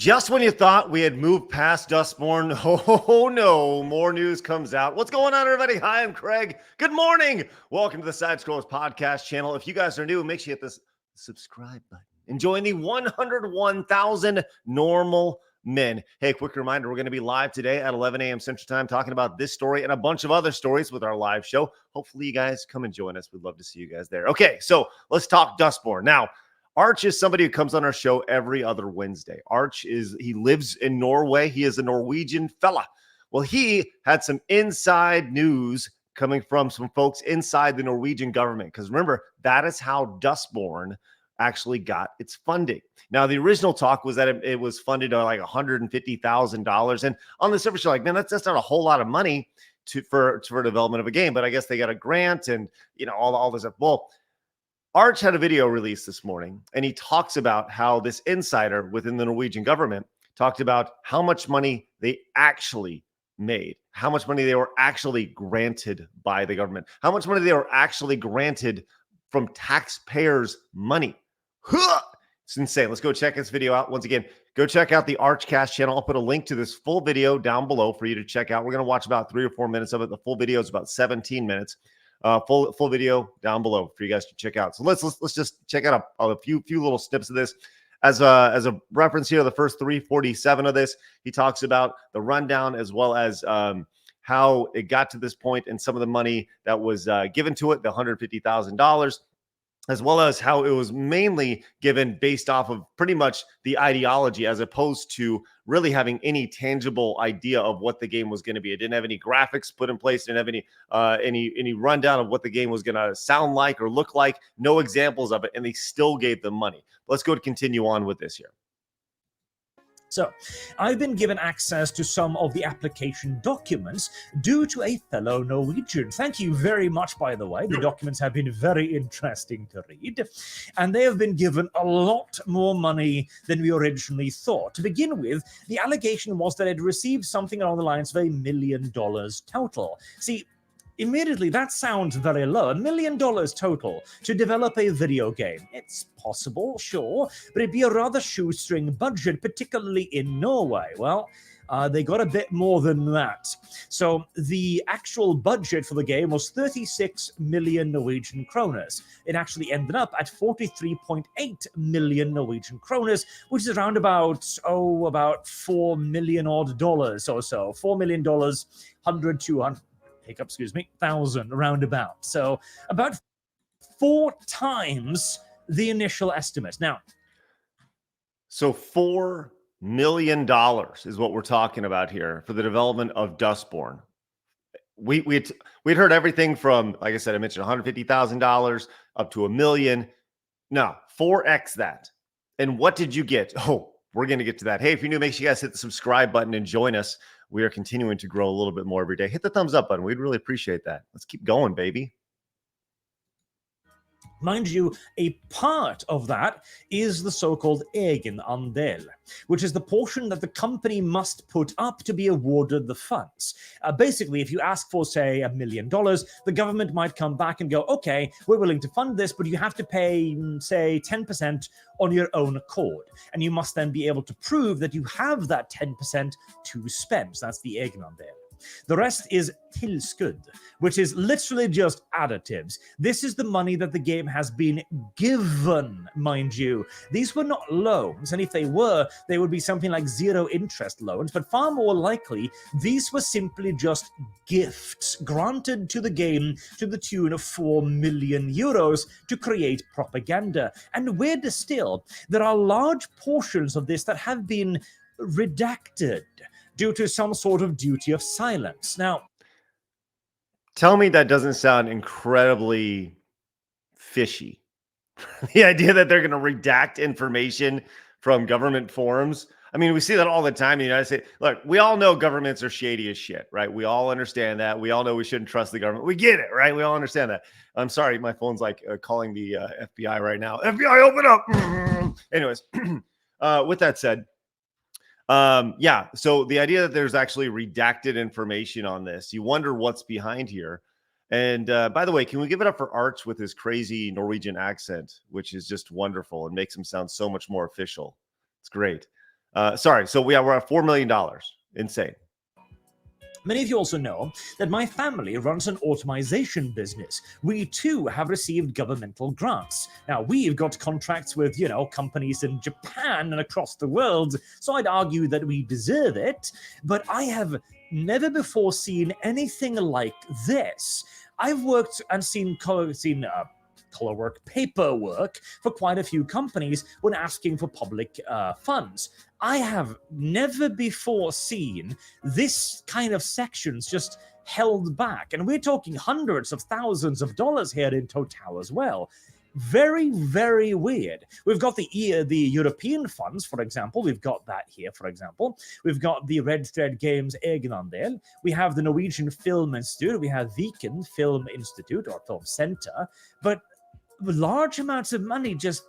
Just when you thought we had moved past Dustborn, oh no, more news comes out. What's going on, everybody? Hi, I'm Craig. Good morning. Welcome to the Side Scrollers podcast channel. If you guys are new, make sure you hit this subscribe button and join the 101,000 normal men. Hey, quick reminder, we're going to be live today at 11 a.m. Central Time talking about this story and a bunch of other stories with our live show. Hopefully you guys come and join us. We'd love to see you guys there. Okay, so let's talk Dustborn. Now, Arch is somebody who comes on our show every other Wednesday. He lives in Norway. He is a Norwegian fella. Well, he had some inside news coming from some folks inside the Norwegian government. Because remember, that is how Dustborn actually got its funding. Now, the original talk was that it was funded at like $150,000. And on the surface, you're like, man, that's not a whole lot of money for development of a game. But I guess they got a grant and, all this stuff. Well, Arch had a video released this morning, and he talks about how this insider within the Norwegian government talked about how much money they actually made, how much money they were actually granted by the government, how much money they were actually granted from taxpayers' money. It's insane. Let's go check this video out. Once again, go check out the Archcast channel. I'll put a link to this full video down below for you to check out. We're going to watch about 3 or 4 minutes of it. The full video is about 17 minutes. Full video down below for you guys to check out. So let's just check out a few little snips of this. As a reference here, the first 347 of this, he talks about the rundown as well as how it got to this point and some of the money that was given to it, the $150,000, as well as how it was mainly given based off of pretty much the ideology as opposed to really having any tangible idea of what the game was going to be. It didn't have any graphics put in place, didn't have any rundown of what the game was going to sound like or look like, no examples of it, and they still gave them money. Let's go to continue on with this here. So, I've been given access to some of the application documents due to a fellow Norwegian. Thank you very much, by the way. The documents have been very interesting to read. And they have been given a lot more money than we originally thought. To begin with, the allegation was that it received something along the lines of $1 million total. See, immediately, that sounds very low. $1 million total to develop a video game. It's possible, sure, but it'd be a rather shoestring budget, particularly in Norway. Well, they got a bit more than that. So the actual budget for the game was 36 million Norwegian kroners. It actually ended up at 43.8 million Norwegian kroners, which is around about $4 million odd dollars or so. $4 million, 100, 200. Thousand roundabout. So about 4 times the initial estimate. Now, so $4 million is what we're talking about here for the development of Dustborn. We'd heard everything from, like I said, I mentioned $150,000 up to $1 million. No, 4x that. And what did you get? Oh, we're going to get to that. Hey, if you're new, make sure you guys hit the subscribe button and join us. We are continuing to grow a little bit more every day. Hit the thumbs up button. We'd really appreciate that. Let's keep going, baby. mind you, a part of that is the so-called egenandel, which is the portion that the company must put up to be awarded the funds. Basically, if you ask for, say, $1 million, the government might come back and go, okay, we're willing to fund this, but you have to pay, say, 10% on your own accord. And you must then be able to prove that you have that 10% to spend. So that's the egenandel. The rest is tilskudd, which is literally just additives. This is the money that the game has been given, mind you. These were not loans, and if they were, they would be something like zero interest loans, but far more likely, these were simply just gifts granted to the game to the tune of 4 million euros to create propaganda. And weirder still, there are large portions of this that have been redacted due to some sort of duty of silence. Now, tell me that doesn't sound incredibly fishy. The idea that they're going to redact information from government forums. I mean, we see that all the time in the United States. Look, we all know governments are shady as shit, right? We all understand that. We all know we shouldn't trust the government. We get it, right? We all understand that. I'm sorry, my phone's like calling the FBI right now. FBI, open up. Anyways, with that said, yeah, so the idea that there's actually redacted information on this, you wonder what's behind here. And by the way, can we give it up for Arch with his crazy Norwegian accent, which is just wonderful and makes him sound so much more official. It's great. Sorry. So we're at $4 million. Insane. Many of you also know that my family runs an automation business. We too have received governmental grants. Now, we've got contracts with, companies in Japan and across the world, so I'd argue that we deserve it, but I have never before seen anything like this. I've worked and seen color work, paperwork for quite a few companies when asking for public funds. I have never before seen this kind of sections just held back. And we're talking hundreds of thousands of dollars here in total as well. Very, very weird. We've got the European funds, for example. We've got that here, for example. We've got the Red Thread Games Egenandel. We have the Norwegian Film Institute. We have Viken Film Institute or Film Center. But large amounts of money just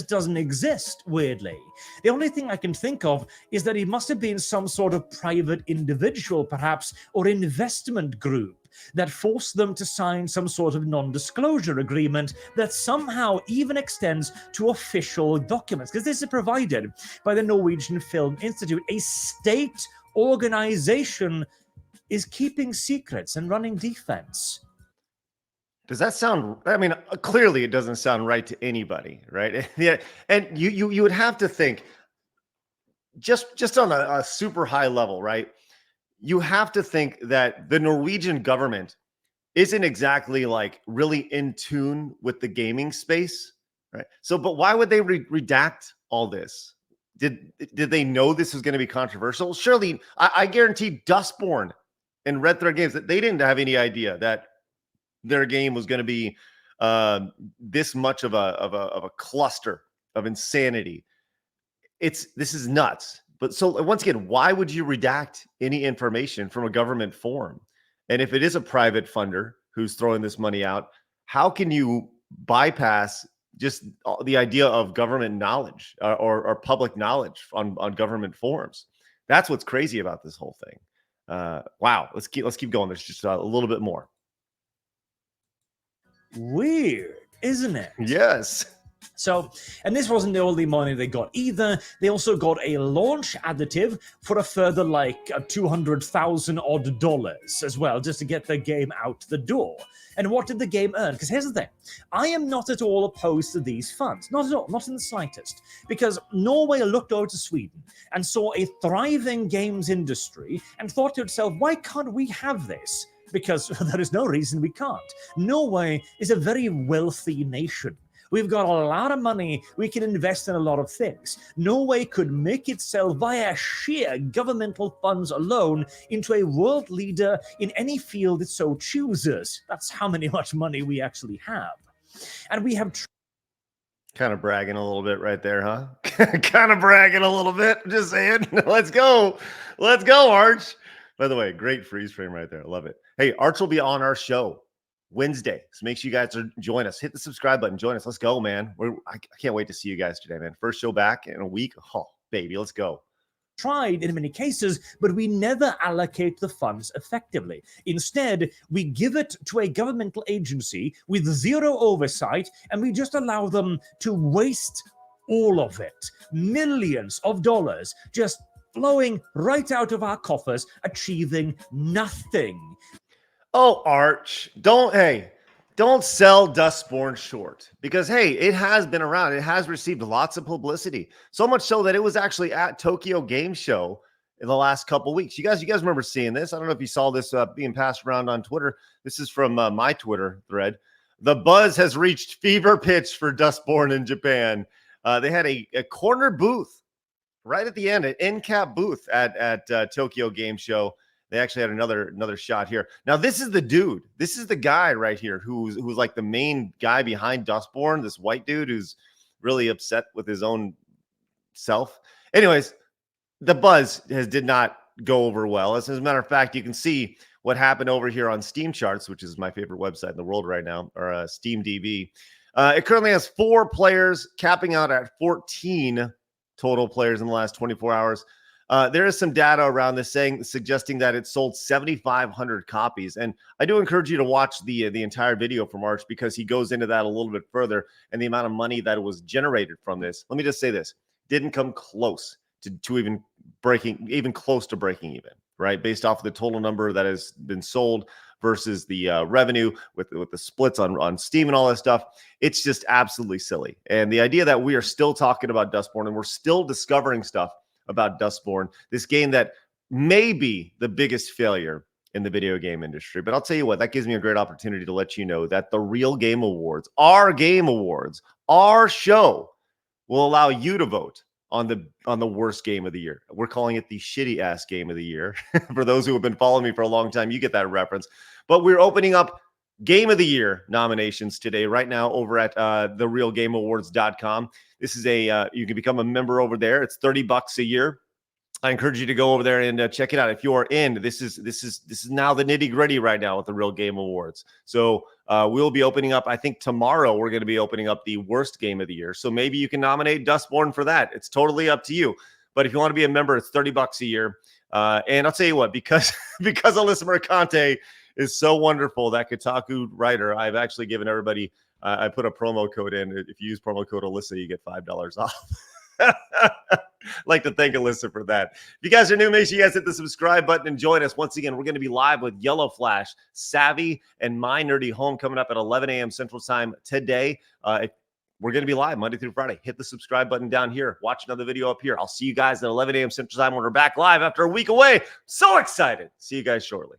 doesn't exist, weirdly. The only thing I can think of is that it must have been some sort of private individual, perhaps, or investment group that forced them to sign some sort of non-disclosure agreement that somehow even extends to official documents, because this is provided by the Norwegian Film Institute. A state organization is keeping secrets and running defense. Does that sound? I mean, clearly it doesn't sound right to anybody, right? Yeah, and you would have to think, just on a super high level, right? You have to think that the Norwegian government isn't exactly like really in tune with the gaming space, right? So, but why would they redact all this? Did they know this was going to be controversial? Surely, I guarantee Dustborn and Red Thread Games that they didn't have any idea that their game was going to be this much of a cluster of insanity. This is nuts. But so once again, why would you redact any information from a government form? And if it is a private funder who's throwing this money out, how can you bypass just the idea of government knowledge or public knowledge on government forms? That's what's crazy about this whole thing. Wow. Let's keep going. There's just a little bit more. Weird, isn't it? Yes. So, and this wasn't the only money they got either. They also got a launch additive for a further like $200,000 odd as well, just to get the game out the door. And what did the game earn? Because here's the thing. I am not at all opposed to these funds. Not at all. Not in the slightest. Because Norway looked over to Sweden and saw a thriving games industry and thought to itself, why can't we have this? Because there is no reason we can't. Norway is a very wealthy nation. We've got a lot of money. We can invest in a lot of things. Norway could make itself, via sheer governmental funds alone, into a world leader in any field it so chooses. That's how much money we actually have. And we have... Kind of bragging a little bit right there, huh? Kind of bragging a little bit. Just saying. Let's go. Let's go, Arch. By the way, great freeze frame right there. I love it. Hey, Arch will be on our show Wednesday. So make sure you guys join us. Hit the subscribe button. Join us. Let's go, man. I can't wait to see you guys today, man. First show back in a week. Oh, baby, let's go. Tried in many cases, but we never allocate the funds effectively. Instead, we give it to a governmental agency with zero oversight, and we just allow them to waste all of it. Millions of dollars just flowing right out of our coffers, achieving nothing. Oh, Arch, don't sell Dustborn short, because, hey, it has been around. It has received lots of publicity, so much so that it was actually at Tokyo Game Show in the last couple weeks. You guys remember seeing this? I don't know if you saw this being passed around on Twitter. This is from my Twitter thread. The buzz has reached fever pitch for Dustborn in Japan. They had a corner booth right at the end, an end cap booth at Tokyo Game Show. They actually had another shot here. Now, this is the dude. This is the guy right here who's like the main guy behind Dustborn, this white dude who's really upset with his own self. Anyways, the buzz did not go over well. As a matter of fact, you can see what happened over here on Steam Charts, which is my favorite website in the world right now, or SteamDB. It currently has 4 players, capping out at 14 total players in the last 24 hours. There is some data around this suggesting that it sold 7,500 copies. And I do encourage you to watch the entire video from Arch, because he goes into that a little bit further and the amount of money that was generated from this. Let me just say this. Didn't come close to even close to breaking even, right? Based off of the total number that has been sold versus the revenue with the splits on Steam and all that stuff. It's just absolutely silly. And the idea that we are still talking about Dustborn and we're still discovering stuff about Dustborn, this game that may be the biggest failure in the video game industry. But I'll tell you what, that gives me a great opportunity to let you know that the Real Game Awards, our show, will allow you to vote on the worst game of the year. We're calling it the shitty ass game of the year. For those who have been following me for a long time, you get that reference. But we're opening up Game of the Year nominations today, right now, over at therealgameawards.com. This is you can become a member over there. It's $30 a year. I encourage you to go over there and check it out. If you are in, this is now the nitty gritty right now with the Real Game Awards. So we'll be opening up. I think tomorrow we're going to be opening up the worst game of the year. So maybe you can nominate Dustborn for that. It's totally up to you. But if you want to be a member, it's $30 a year. And I'll tell you what, because Alyssa Mercante is so wonderful, that Kotaku writer, I've actually given everybody. I put a promo code in. If you use promo code Alyssa, you get $5 off. Like to thank Alyssa for that. If you guys are new, make sure you guys hit the subscribe button and join us. Once again, we're going to be live with Yellow Flash, Savvy, and My Nerdy Home coming up at 11 a.m. Central Time today. We're going to be live Monday through Friday. Hit the subscribe button down here. Watch another video up here. I'll see you guys at 11 a.m. Central Time when we're back live after a week away. So excited. See you guys shortly.